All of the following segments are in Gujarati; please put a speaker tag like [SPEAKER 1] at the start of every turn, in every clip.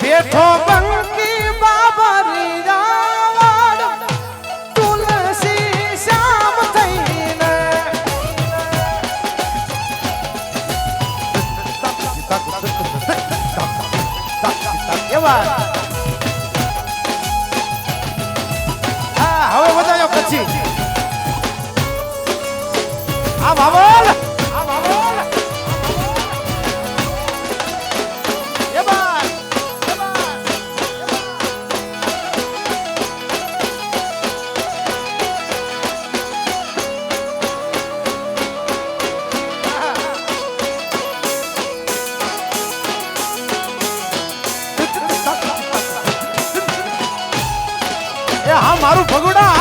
[SPEAKER 1] બેઠો બંકી બાબરી રાવણ તુલસી શ્યામ થઈને એવા હવે બતાવ્યો પછી આ ભાવલ હા મારું ભગુડા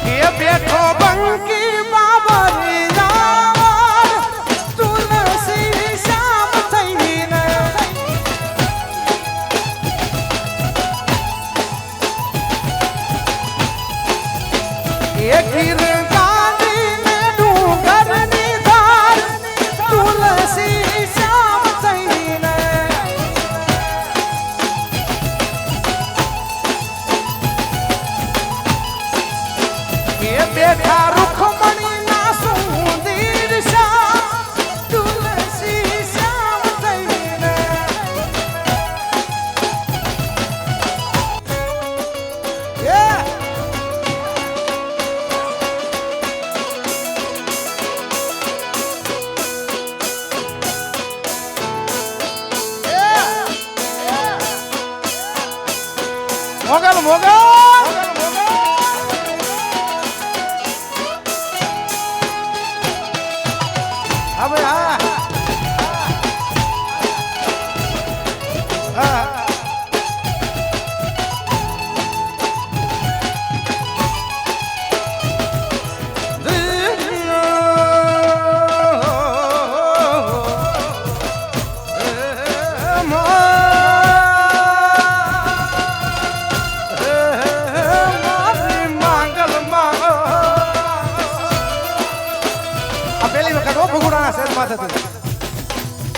[SPEAKER 1] એ બેઠો બંકી બાબરી રાવણ તુલસી શ્યામ થઈને એ ગીર ગાંધીને ડુંગરની ધાર તુલસી શ્યામ થઈને બેઠા રૂખમણી ના સુંદર શ્યામ તુલસી શ્યામ થઈને મોગલ મોગલ હવે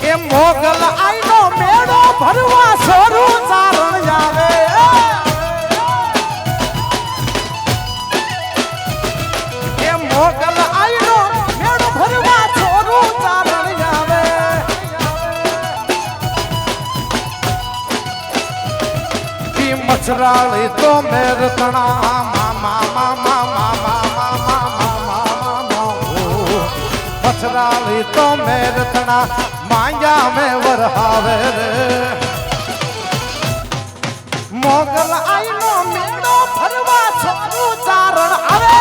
[SPEAKER 1] એ મોગલ આઈનો મેળો ભરવા છોરું ચારણ આવે એ મોગલ આઈનો મેળો ભરવા છોરું ચારણ આવે કી મચરાળી તો મેર તણા મામા મામા મામા મચરાળી તો મેર તણા માંગ્યા મેં વરહાવે રે મોગલ આઈનો મેળો ફરવા છોરું ચારણ આવે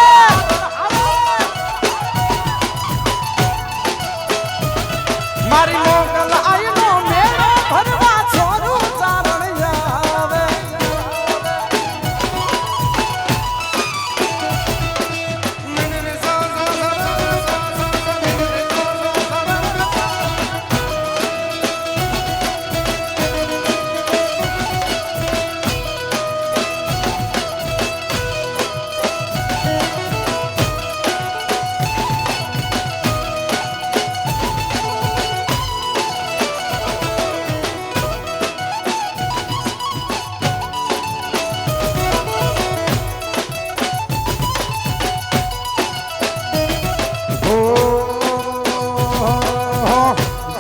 [SPEAKER 1] મારી મોગલ આઈનો મેળો ફરવા છોરું ચારણ આવે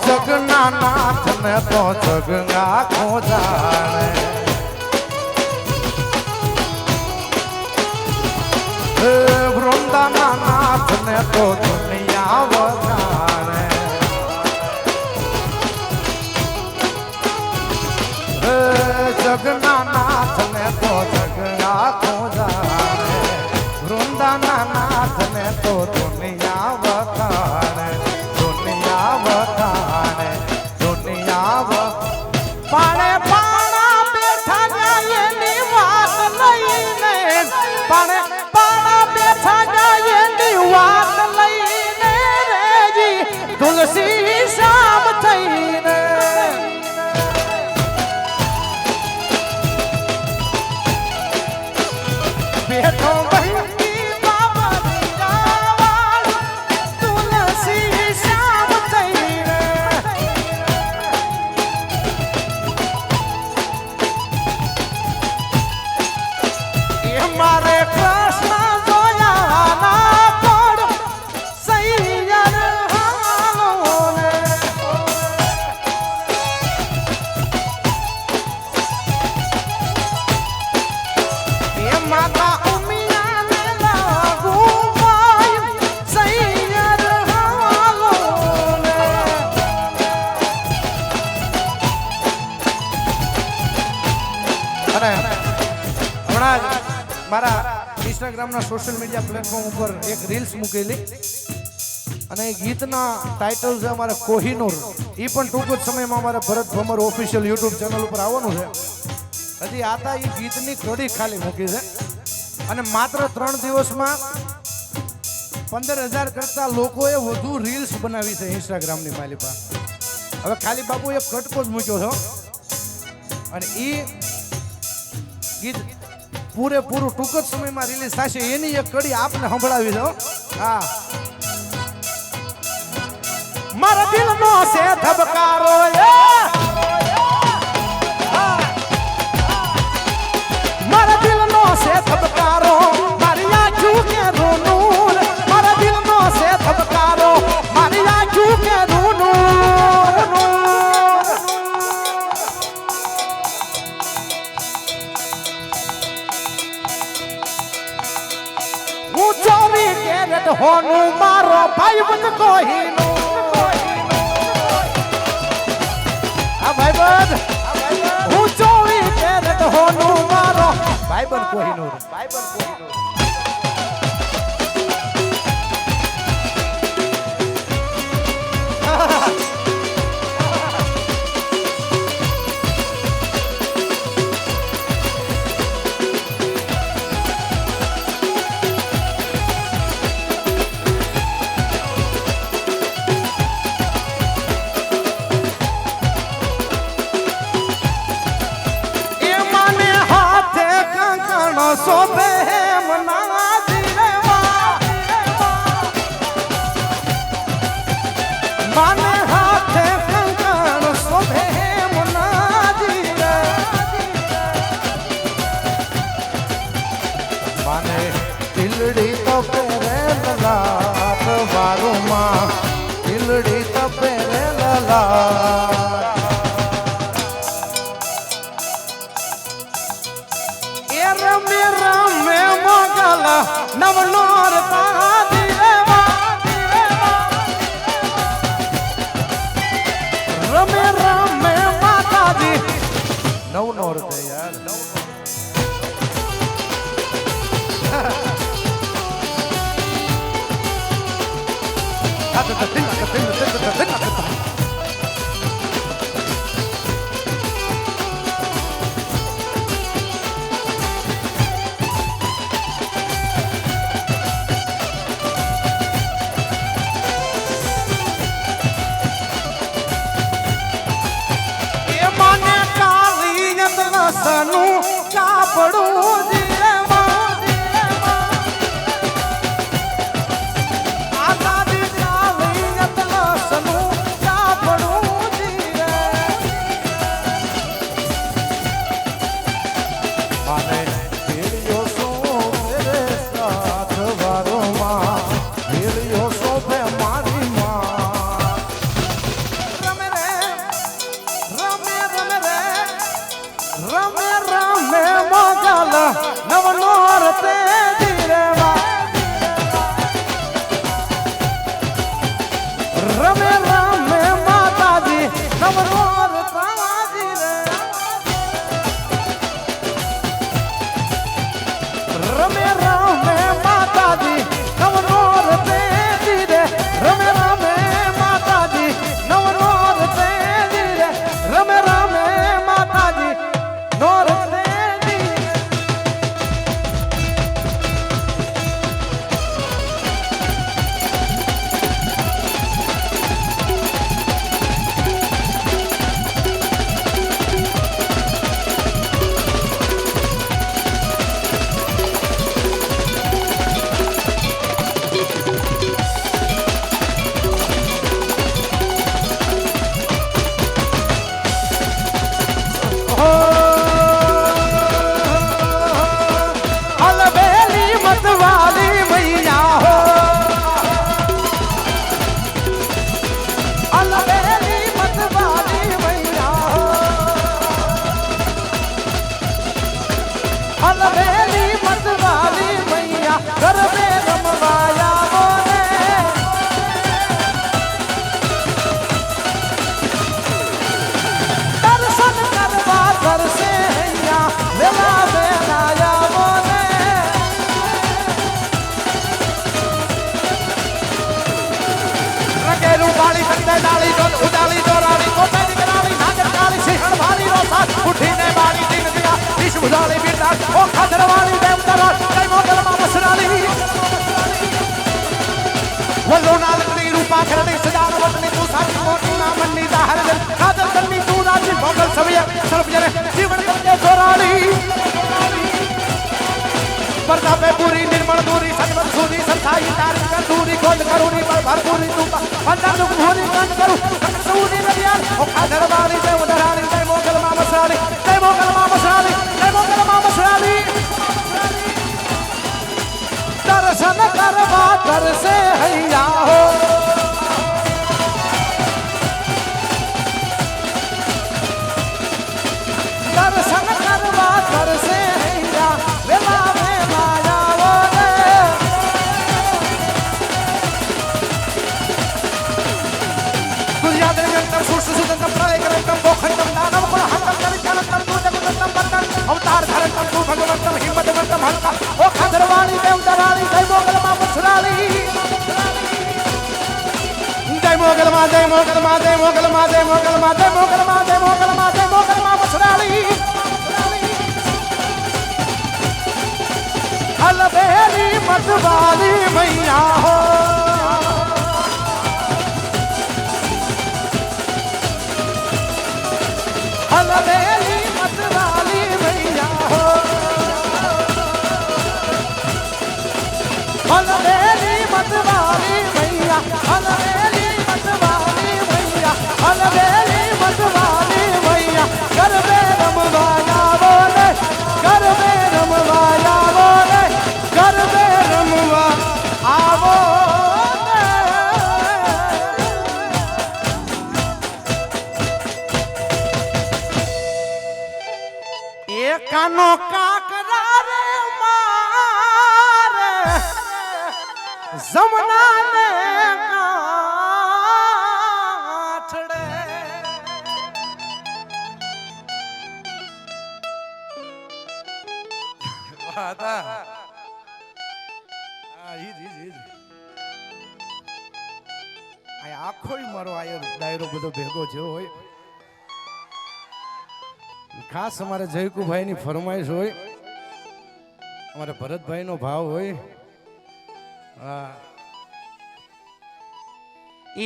[SPEAKER 1] જગન્નાથ ને તો જગના ખો જાણે વૃંદાના નાથ ને તો દુનિયા વગાણે જગના નાથ ને તો જગના ખો જાણે વૃંદાના નાથ ને તો દુનિયા વગાણે દુનિયા વગાણે દુનિયા પાણે પાણા બેઠા જાય એની વાત લઈને પાણે પાણા બેઠા જાય એની વાત લઈને રેજી તુલસી શ્યામ થઈને હમણાં જ મારા ઇન્સ્ટાગ્રામના સોશિયલ મીડિયા પ્લેટફોર્મ ઉપર એક રીલ્સ મૂકેલી અને એ ગીતના ટાઇટલ છે અમારે કોહિનૂર. એ પણ ટૂંક જ સમયમાં અમારે ભરત ભમર ઓફિશિયલ યુટ્યુબ ચેનલ ઉપર આવવાનું છે. હજી આતા એ ગીતની ઘડી ખાલી મૂકી છે અને માત્ર 3 દિવસમાં 15,000 કરતા લોકોએ વધુ રીલ્સ બનાવી છે ઇન્સ્ટાગ્રામની માલિપા. હવે ખાલી બાપુ એક કટકો જ મૂક્યો છો અને એ ગીત પૂરેપૂરું ટૂંક જ સમયમાં રિલીઝ થશે. એની એક કડી આપને સંભળાવી દો. હા, મારા દિલનો છે ધબકારો મારા દિલનો છે ધબકારો મારી આંખો કે રૂનું મારા દિલનો છે ધબકારો મારી આંખો કે રૂનું હું 24 કેરેટ હોનું મારો ભાઈ બંધ કોહીનું ભાઈબંધ હું 24 કેરેટ હોનું મારો ભાઈબંધ કોહિનૂર સોબે મના દિલવા માને હાથે કંકણ સોબે મના દિલ માને દિલડી તો પેરે લલાટ વારુમાં દિલડી તો પેરે લલાટ રમે રમે મોગલ નવનોર રમે રમે માતાજી નવનોર યાર સનું કાપડું દિલમાં આઝાદી ચાલી એટલે સનું કાપડું દિલ માને ભેળ્યો સો મેરે સાથ વારોમાં ભેળ્યો સો ભે મારી માં રમે રે રમે રમે રે રમે રમે મોગલ નવનોર તે દિરેવા રમે રમે માતાજી નવનોર તાજી રે રમે રમે માતાજી નવનોર તે દિરે રમે રમે માતાજી નવનોર તે દિરે રમે રમે માતાજી નોર अलबेली मतवाली मैया घर में रमवाया बोले दर्शन करवा બાપુરી તું પંડાનું ઘોરી કાન કરું સૌની નડિયાદ ઓ ખાધરવાળી જય ઉધરાણી જય મોગલમાં મસરાલી જય મોગલમાં મસરાલી જય મોગલમાં મસરાલી દર્શન કરવા તરસે હૈયા હો દર્શન કરવા તરસે હૈયા વેલા વેલા આવો રે દુર્યાદન ગંતમ સુસુદંતમ પ્રલયકરંતમ બોખંતમ દાનવ કુલહંતમ દરિદ્રંતમ દુર્જગંતમ બંતમ અવતાર ધારંતમ તું ભગવંતમ હિંમતવંતમ હંતા ઓ ખાધરવાળી જય ઉધરાણી જય મોગલમાં મસરાલી જય મોગલમાં જય મોગલમાં જય મોગલમાં જય મોગલમાં જય મોગલમાં જય મોગલમાં જય મોગલમાં મસરાલી अलबेली मतवाली मैया हो अलबेली मतवाली मैया हो अलबेली मतवाली मैया अलबेली मतवाली मैया अलबेली मतवाली मैया गरबे रमवाया बोले गरबे रमवाया बोले गरबे रमवा आवो एकानो काकरा रे मारे जमुना ने काठड़े वादा આખો મારો આયો ડાયરો બધો ભેગો થયો હોય ખાસ અમારે જયકુભાઈ ની ફરમાઈશ હોય અમારે ભરતભાઈ નો ભાવ હોય હા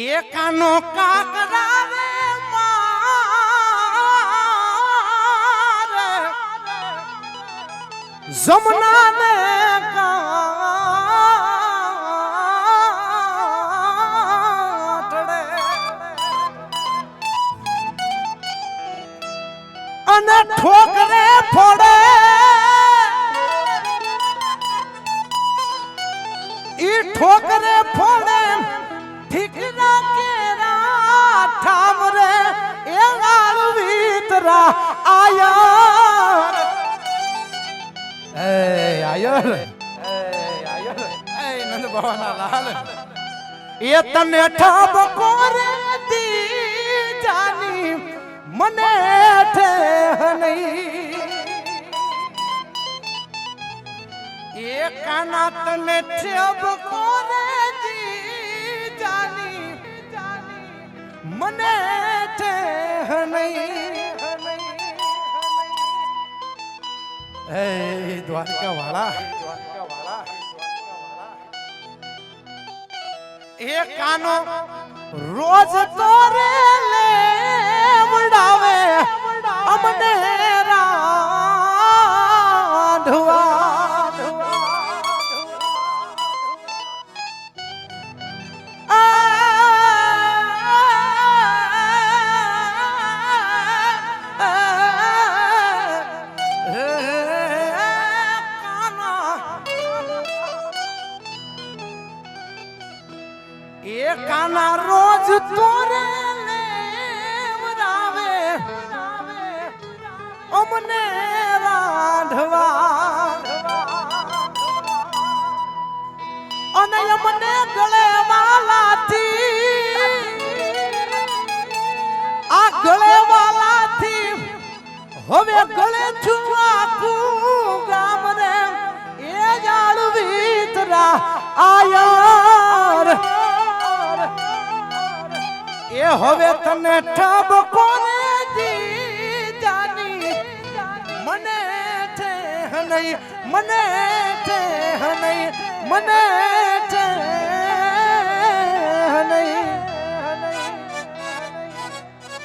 [SPEAKER 1] એકાનો કાકરા રે મારે જમના ને અને ઠોકરે ફોડે ઈ ઠોકરે ફોડે ઠીકરા કેરા ઠામ રે એ વાળ વિતરા આયા એ આયર એ નંદ ભવાના લાલ એ તને ઠાબ કોરે દી જાની મને ઠે નહીં એ કાના તને ઠેબ કોરે દી જાની મને ઠે નહીં એ દ્વારકા વાળા એ કાનો રોજ તોરે લે ઉડાવે અમને રાંધવા એ કાના રોજ તોરે લેવરાવે અમને રાંધવા અને અમને ગળે વાલાથી આ ગળે વાલાથી હવે ગળે છુઆકું ગામ રે એ જાળવી તરા આયાર એ હવે તને ઠાબ કોને દી જાની મને ઠે નહીં મને ઠે નહીં મને